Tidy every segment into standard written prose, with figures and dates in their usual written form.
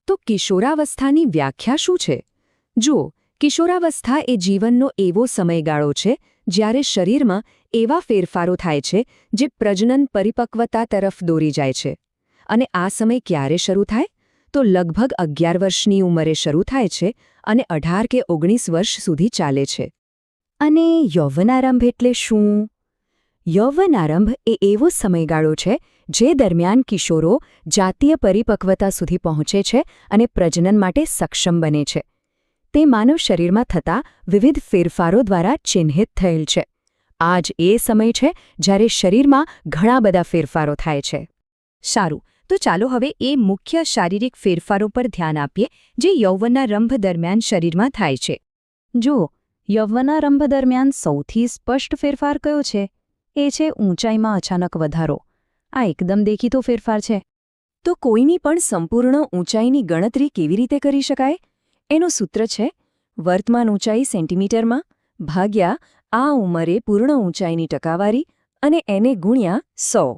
તો કિશોરાવસ્થાની વ્યાખ્યા શું છે? જુઓ, કિશોરાવસ્થા એ જીવનનો એવો સમયગાળો છે જ્યારે શરીરમાં એવા ફેરફારો થાય છે જે પ્રજનન પરિપક્વતા તરફ દોરી જાય છે. અને આ સમય ક્યારે શરૂ થાય? તો લગભગ 11 વર્ષની ઉંમરે શરૂ થાય છે અને 18 કે 19 વર્ષ સુધી ચાલે છે. અને યૌવનારંભ એટલે શું? યૌવનારંભ એ એવો સમયગાળો છે જે દરમિયાન કિશોરો જાતીય પરિપક્વતા સુધી પહોંચે છે અને પ્રજનન માટે સક્ષમ બને છે. તે માનવ શરીરમાં થતા વિવિધ ફેરફારો દ્વારા ચિહ્નિત થયેલ છે. આ જ એ સમય છે જ્યારે શરીરમાં ઘણા બધા ફેરફારો થાય છે. સારું, તો ચાલો હવે એ મુખ્ય શારીરિક ફેરફારો પર ધ્યાન આપીએ જે યૌવનારંભ દરમિયાન શરીરમાં થાય છે. જુઓ, યૌવનારંભ દરમિયાન સૌથી સ્પષ્ટ ફેરફાર કયો છે? એ છે ઊંચાઈમાં અચાનક વધારો. આ એકદમ દેખીતો ફેરફાર છે. તો કોઈની પણ સંપૂર્ણ ઊંચાઈની ગણતરી કેવી રીતે કરી શકાય? એનું સૂત્ર છે વર્તમાન ઊંચાઈ સેન્ટીમીટરમાં ભાગ્યા આ ઉંમરે પૂર્ણ ઊંચાઈની ટકાવારી અને એને ગુણ્યા 100.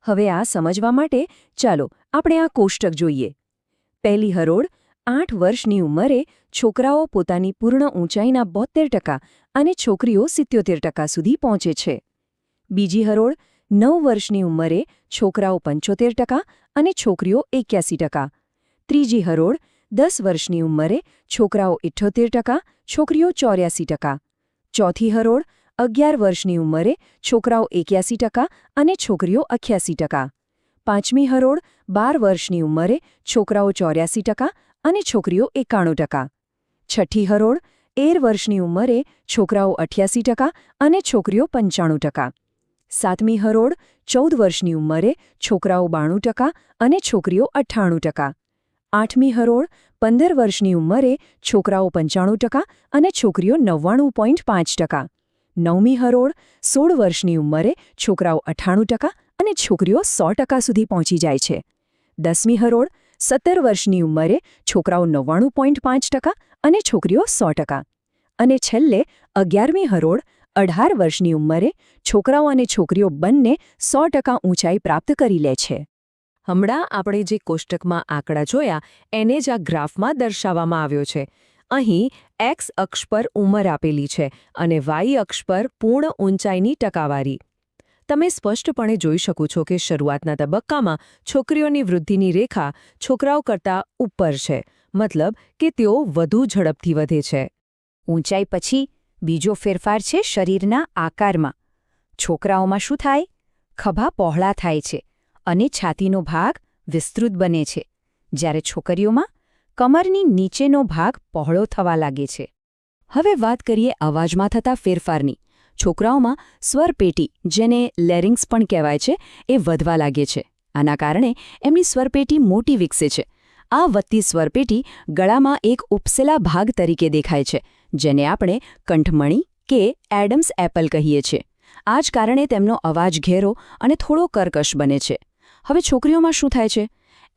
હવે આ સમજવા માટે ચાલો આપણે આ કોષ્ટક જોઈએ. પહેલી હરોળ 8 વર્ષની ઉંમરે છોકરાઓ પોતાની પૂર્ણ ઊંચાઈના 72% અને છોકરીઓ 77% સુધી પહોંચે છે. બીજી હરોળ 9 વર્ષની ઉંમરે છોકરાઓ 75% અને છોકરીઓ 81%. ત્રીજી હરોળ 10 વર્ષની ઉંમરે છોકરાઓ 78%, છોકરીઓ 84%. ચોથી હરોળ 11 વર્ષની ઉંમરે છોકરાઓ 81% અને છોકરીઓ 88%. પાંચમી હરોળ 12 વર્ષની ઉંમરે છોકરાઓ 84% અને છોકરીઓ 91%. છઠ્ઠી હરોળ 13 વર્ષની ઉંમરે છોકરાઓ 88% અને છોકરીઓ 95%. સાતમી હરોળ 14 વર્ષની ઉંમરે છોકરાઓ 92% અને છોકરીઓ 98%. આઠમી હરોળ 15 વર્ષની ઉંમરે છોકરાઓ 95% અને છોકરીઓ 99.5%. નવમી હરોળ 16 વર્ષની ઉંમરે છોકરાઓ 98% અને છોકરીઓ 100% સુધી પહોંચી જાય છે. 10મી હરોળ 17 વર્ષની ઉંમરે છોકરાઓ 99.5% અને છોકરીઓ 100%. અને છેલ્લે 11મી હરોળ 18 વર્ષની ઉંમરે છોકરાઓ અને છોકરીઓ બંને 100% ઊંચાઈ પ્રાપ્ત કરી લે છે. હમણાં આપણે જે કોષ્ટકમાં આંકડા જોયા એને જ આ ગ્રાફમાં દર્શાવવામાં આવ્યો છે. અહીં એક્સ અક્ષ પર ઉંમર આપેલી છે અને વાય અક્ષ પર પૂર્ણ ઊંચાઈની ટકાવારી. તમે સ્પષ્ટપણે જોઈ શકો છો કે શરૂઆતના તબક્કામાં છોકરીઓની વૃદ્ધિની રેખા છોકરાઓ કરતાં ઉપર છે, મતલબ કે તેઓ વધુ ઝડપથી વધે છે. ઊંચાઈ પછી બીજો ફેરફાર છે શરીરના આકારમાં. છોકરાઓમાં શું થાય? ખભા પહોળા થાય છે અને છાતીનો ભાગ વિસ્તૃત બને છે, જ્યારે છોકરીઓમાં કમરની નીચેનો ભાગ પહોળો થવા લાગે છે. હવે વાત કરીએ અવાજમાં થતા ફેરફારની. છોકરાઓમાં સ્વરપેટી, જેને લેરિંગ્સ પણ કહેવાય છે, એ વધવા લાગે છે. આના કારણે એમની સ્વરપેટી મોટી વિકસે છે. આ વધતી સ્વરપેટી ગળામાં એક ઉપસેલા ભાગ તરીકે દેખાય છે, જેને આપણે કંઠમણી કે એડમ્સ એપલ કહીએ છીએ. આ જ કારણે તેમનો અવાજ ઘેરો અને થોડો કર્કશ બને છે. હવે છોકરીઓમાં શું થાય છે?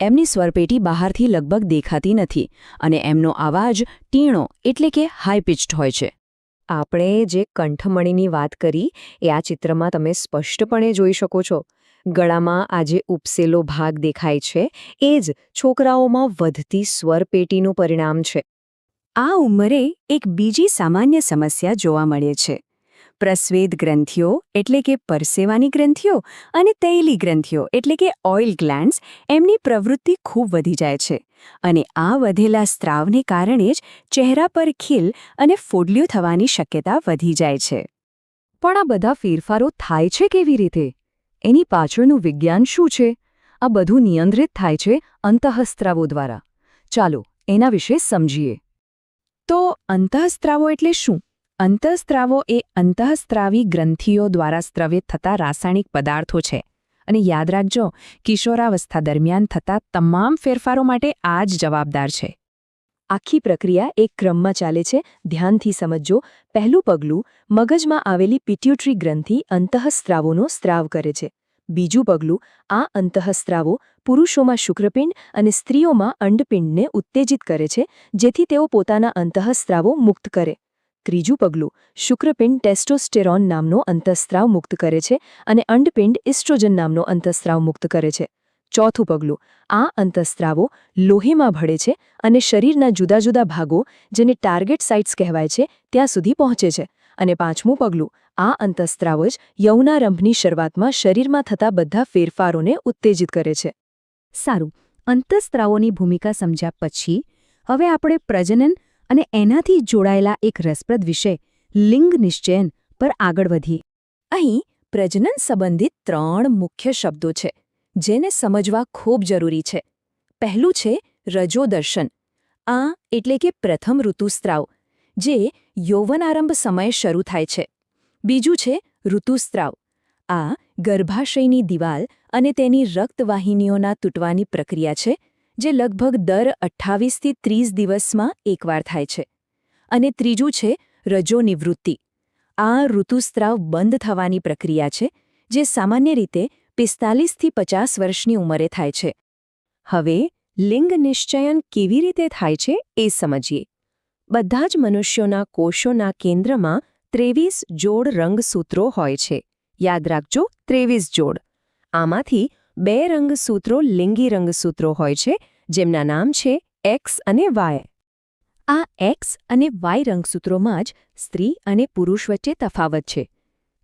એમની સ્વરપેટી બહારથી લગભગ દેખાતી નથી અને એમનો અવાજ ટીણો એટલે કે હાઈ પિચ્ડ હોય છે. આપણે જે કંઠમણીની વાત કરી એ આ ચિત્રમાં તમે સ્પષ્ટપણે જોઈ શકો છો. ગળામાં આ જે ઉપસેલો ભાગ દેખાય છે એ જ છોકરાઓમાં વધતી સ્વરપેટીનું પરિણામ છે. આ ઉંમરે એક બીજી સામાન્ય સમસ્યા જોવા મળે છે. પ્રસ્વેદ ગ્રંથિઓ એટલે કે પરસેવાની ગ્રંથિઓ અને તૈલી ગ્રંથિઓ એટલે કે ઓઇલ ગ્લેન્ડ્સ એમની પ્રવૃત્તિ ખૂબ વધી જાય છે અને આ વધેલા સ્ત્રાવને કારણે જ ચહેરા પર ખીલ અને ફોડલ્યું થવાની શક્યતા વધી જાય છે. પણ આ બધા ફેરફારો થાય છે કેવી રીતે? એની પાછળનું વિજ્ઞાન શું છે? આ બધું નિયંત્રિત થાય છે અંતઃસ્ત્રાવો દ્વારા. ચાલો એના વિશે સમજીએ. તો અંતઃસ્ત્રાવો એટલે શું? અંતઃસ્ત્રાવો એ અંતઃસ્ત્રાવી ગ્રંથિઓ દ્વારા સ્ત્રવિત થતા રાસાયણિક પદાર્થો છે. અને યાદ રાખજો, કિશોરાવસ્થા દરમિયાન થતા તમામ ફેરફારો માટે આ જ જવાબદાર છે. આખી પ્રક્રિયા એક ક્રમમાં ચાલે છે. ધ્યાનથી સમજજો. પહેલું પગલું, મગજમાં આવેલી પિટ્યુટરી ગ્રંથિ અંતઃસ્ત્રાવોનો સ્ત્રાવ કરે છે. બીજું પગલું, આ અંતઃસ્ત્રાવો પુરુષોમાં શુક્રપિંડ અને સ્ત્રીઓમાં અંડપિંડને ઉત્તેજિત કરે છે, જેથી તેઓ પોતાના અંતઃસ્ત્રાવો મુક્ત કરે. ત્રીજું પગલું, શુક્રપિંડ ટેસ્ટોસ્ટેરોન નામનો અંતઃસ્ત્રાવ મુક્ત કરે છે અને અંડપિંડ ઇસ્ટ્રોજન નામનો અંતઃસ્ત્રાવ મુક્ત કરે છે. ચોથું પગલું, આ અંતઃસ્ત્રાવો લોહીમાં ભળે છે અને શરીરના જુદા જુદા ભાગો, જેને ટાર્ગેટ સાઇટ્સ કહેવાય છે, ત્યાં સુધી પહોંચે છે. અને પાંચમું પગલું, આ અંતઃસ્ત્રાવ જ યૌનારંભની શરૂઆતમાં શરીરમાં થતા બધા ફેરફારોને ઉત્તેજિત કરે છે. સારું, અંતઃસ્ત્રાવોની ભૂમિકા સમજ્યા પછી હવે આપણે પ્રજનન અને એનાથી જોડાયેલા એક રસપ્રદ વિષય લિંગ નિશ્ચયન પર આગળ વધીએ. અહીં પ્રજનન સંબંધિત 3 મુખ્ય શબ્દો છે, જેને સમજવા ખૂબ જરૂરી છે. પહેલું છે રજોદર્શન. આ એટલે કે પ્રથમ ઋતુસ્ત્રાવ, જે યૌવનારંભ સમયે શરૂ થાય છે. બીજું છે ઋતુસ્ત્રાવ. આ ગર્ભાશયની દિવાલ અને તેની રક્તવાહિનીઓના તૂટવાની પ્રક્રિયા છે, જે લગભગ દર 28 થી 30 દિવસમાં એકવાર થાય છે. અને ત્રીજું છે રજોનિવૃત્તિ. આ ઋતુસ્ત્રાવ બંધ થવાની પ્રક્રિયા છે, જે સામાન્ય રીતે 45 થી 50 વર્ષની ઉંમરે થાય છે. હવે લિંગ નિશ્ચયન કેવી રીતે થાય છે એ સમજીએ. બધા જ મનુષ્યોના કોષોના કેન્દ્રમાં 23 જોડ રંગસૂત્રો હોય છે. યાદ રાખજો, 23 જોડ. આમાંથી 2 રંગસૂત્રો લિંગી રંગસૂત્રો હોય છે, જેમના નામ છે એક્સ અને વાય. આ એક્સ અને વાય રંગસૂત્રોમાં જ સ્ત્રી અને પુરુષ વચ્ચે તફાવત છે.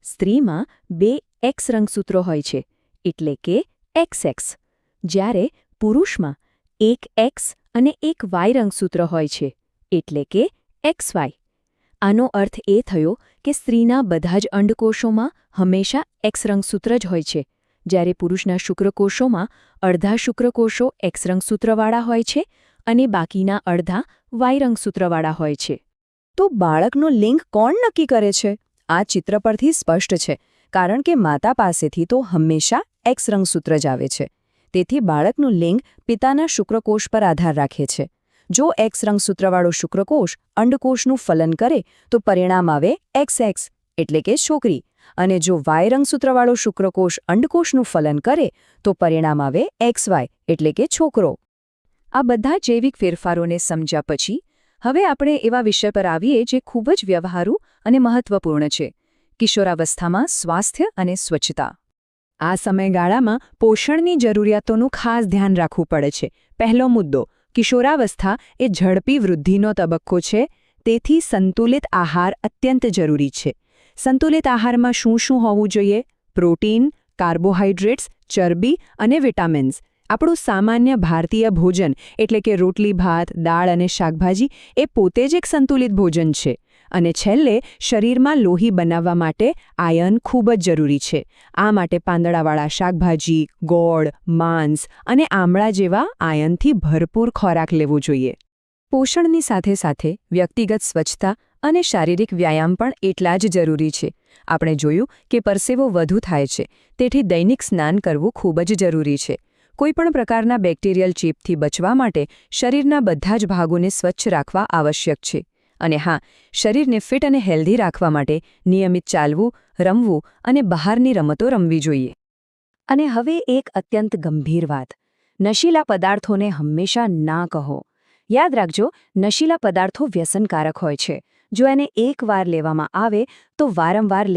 સ્ત્રીમાં 2 એક્સ રંગસૂત્રો હોય છે, એટલે કે XX, જ્યારે પુરુષમાં 1 એક્સ અને 1 વાય રંગસૂત્ર હોય છે, એટલે કે XY. આનો અર્થ એ થયો કે સ્ત્રીના બધા જ અંડકોષોમાં હંમેશા એક્સ રંગસૂત્ર જ હોય છે, જ્યારે પુરુષના શુક્રકોષોમાં અડધા શુક્રકોષો એક્સ રંગસૂત્રવાળા હોય છે અને બાકીના અડધા વાય રંગસૂત્રવાળા હોય છે. તો બાળકનું લિંગ કોણ નક્કી કરે છે? આ ચિત્ર પરથી સ્પષ્ટ છે, કારણ કે માતા પાસેથી તો હંમેશા એક્સ રંગસૂત્ર જ આવે છે. તેથી બાળકનું લિંગ પિતાના શુક્રકોષ પર આધાર રાખે છે. જો એક્સ રંગસૂત્રવાળો શુક્રકોષ અંડકોષનું ફલન કરે તો પરિણામ આવે XX, એટલે કે છોકરી. અને જો વાય રંગસૂત્રવાળો શુક્રકોષ અંડકોષનું ફલન કરે તો પરિણામ આવે XY, એટલે કે છોકરો. આ બધા જૈવિક ફેરફારોને સમજ્યા પછી હવે આપણે એવા વિષય પર આવીએ જે ખૂબ જ વ્યવહારુ અને મહત્વપૂર્ણ છે: કિશોરાવસ્થામાં સ્વાસ્થ્ય અને સ્વચ્છતા. આ સમયગાળામાં પોષણની જરૂરિયાતોનું ખાસ ધ્યાન રાખવું પડે છે. પહેલો મુદ્દો, કિશોરાવસ્થા એ ઝડપી વૃદ્ધિનો તબક્કો છે, તેથી સંતુલિત આહાર અત્યંત જરૂરી છે. સંતુલિત આહારમાં શું શું હોવું જોઈએ? પ્રોટીન, કાર્બોહાઈડ્રેટ્સ, ચરબી અને વિટામિન્સ. આપણું સામાન્ય ભારતીય ભોજન એટલે કે રોટલી, ભાત, દાળ અને શાકભાજી એ પોતે જ એક સંતુલિત ભોજન છે. અને છેલ્લે, શરીરમાં લોહી બનાવવા માટે આયર્ન ખૂબ જ જરૂરી છે. આ માટે પાંદડાવાળા શાકભાજી, ગોળ, માંસ અને આમળા જેવા આયર્નથી ભરપૂર ખોરાક લેવો જોઈએ. પોષણની સાથે સાથે વ્યક્તિગત સ્વચ્છતા અને શારીરિક વ્યાયામ પણ એટલા જ જરૂરી છે. આપણે જોયું કે પરસેવો વધુ થાય છે, તેથી દૈનિક સ્નાન કરવું ખૂબ જ જરૂરી છે. કોઈપણ પ્રકારના બેક્ટેરિયલ ચેપથી બચવા માટે શરીરના બધા જ ભાગોને સ્વચ્છ રાખવા આવશ્યક છે. અને હા, શરીરને ફિટ અને હેલ્ધી રાખવા માટે નિયમિત ચાલવું, રમવું અને બહારની રમતો રમવી જોઈએ. અને હવે એક અત્યંત ગંભીર વાત: નશીલા પદાર્થોને હંમેશા ના કહો. યાદ રાખજો, નશીલા પદાર્થો વ્યસનકારક હોય છે. જો એને એકવાર લેવામાં આવે તો વારંવાર